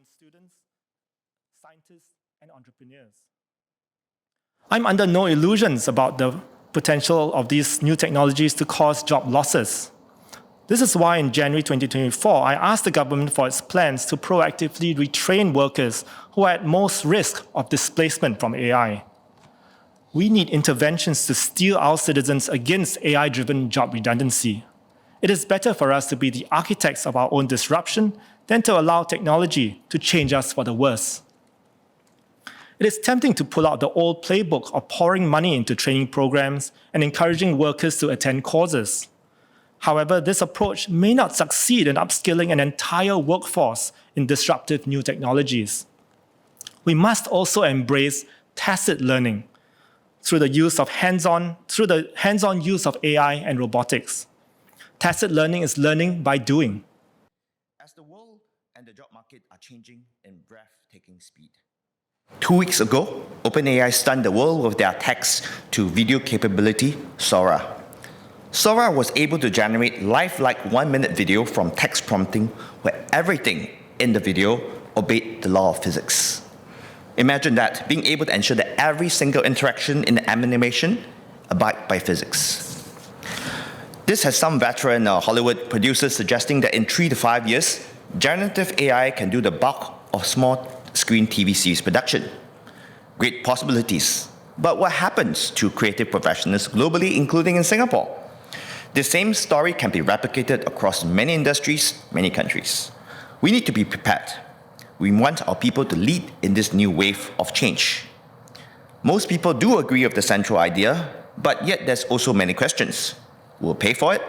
students, scientists, and entrepreneurs. I'm under no illusions about the potential of these new technologies to cause job losses. This is why in January 2024, I asked the government for its plans to proactively retrain workers who are at most risk of displacement from AI. We need interventions to steel our citizens against AI-driven job redundancy. It is better for us to be the architects of our own disruption than to allow technology to change us for the worse. It is tempting to pull out the old playbook of pouring money into training programs and encouraging workers to attend courses. However, this approach may not succeed in upskilling an entire workforce in disruptive new technologies. We must also embrace tacit learning through the hands-on use of AI and robotics. Tacit learning is learning by doing. As the world and the job market are changing in breathtaking speed. 2 weeks ago, OpenAI stunned the world with their text-to-video capability, Sora. Sora was able to generate lifelike 1-minute video from text prompting where everything in the video obeyed the law of physics. Imagine that, being able to ensure that every single interaction in the animation abide by physics. This has some veteran Hollywood producers suggesting that in 3 to 5 years, generative AI can do the bulk of small-screen TV series production. Great possibilities. But what happens to creative professionals globally, including in Singapore? The same story can be replicated across many industries, many countries. We need to be prepared. We want our people to lead in this new wave of change. Most people do agree with the central idea, but yet there's also many questions. Who will pay for it?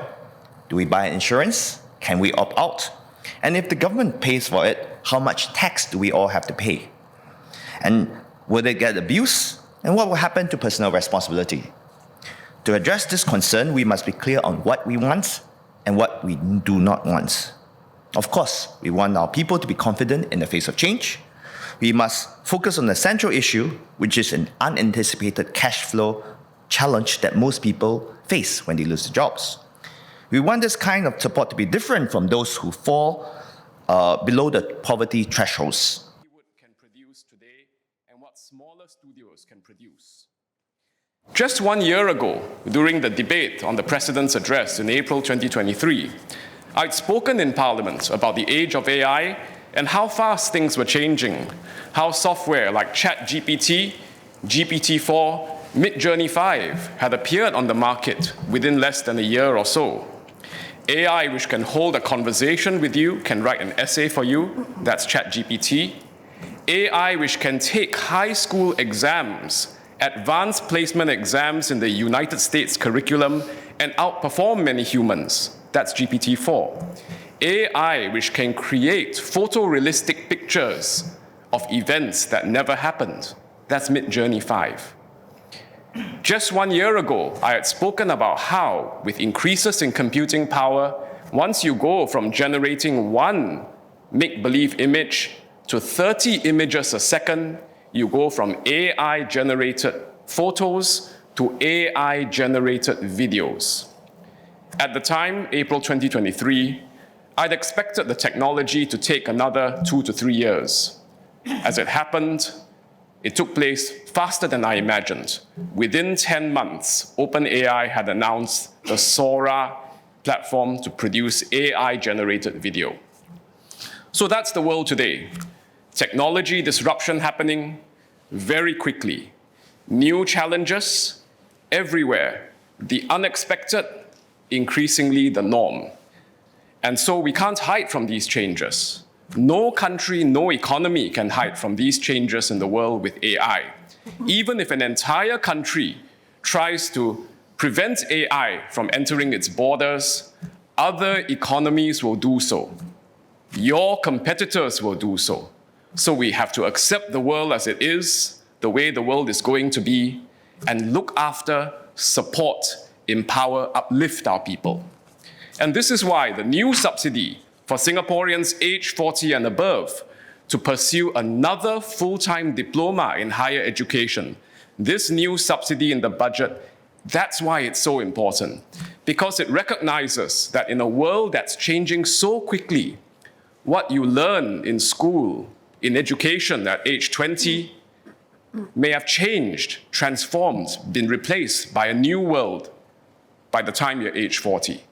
Do we buy insurance? Can we opt out? And if the government pays for it, how much tax do we all have to pay? And will they get abused? And what will happen to personal responsibility? To address this concern, we must be clear on what we want and what we do not want. Of course, we want our people to be confident in the face of change. We must focus on the central issue, which is an unanticipated cash flow challenge that most people face when they lose their jobs. We want this kind of support to be different from those who fall below the poverty thresholds. Can produce today and what smaller studios can produce. Just 1 year ago, during the debate on the President's address in April 2023, I'd spoken in Parliament about the age of AI and how fast things were changing, how software like ChatGPT, GPT-4, Midjourney 5 had appeared on the market within less than a year or so. AI which can hold a conversation with you, can write an essay for you, that's ChatGPT. AI which can take high school exams, advanced placement exams in the United States curriculum and outperform many humans, that's GPT-4. AI which can create photorealistic pictures of events that never happened, that's Midjourney 5. Just 1 year ago, I had spoken about how, with increases in computing power, once you go from generating one make-believe image to 30 images a second, you go from AI-generated photos to AI-generated videos. At the time, April 2023, I'd expected the technology to take another 2 to 3 years. As it happened, it took place faster than I imagined. Within 10 months, OpenAI had announced the Sora platform to produce AI-generated video. So that's the world today. Technology disruption happening very quickly. New challenges everywhere. The unexpected, increasingly the norm. And so we can't hide from these changes. No country, no economy can hide from these changes in the world with AI. Even if an entire country tries to prevent AI from entering its borders, other economies will do so. Your competitors will do so. So we have to accept the world as it is, the way the world is going to be, and look after, support, empower, uplift our people. And this is why the new subsidy for Singaporeans aged 40 and above to pursue another full-time diploma in higher education. This new subsidy in the budget, that's why it's so important, because it recognizes that in a world that's changing so quickly, what you learn in school in education at age 20 may have changed, transformed, been replaced by a new world by the time you're age 40.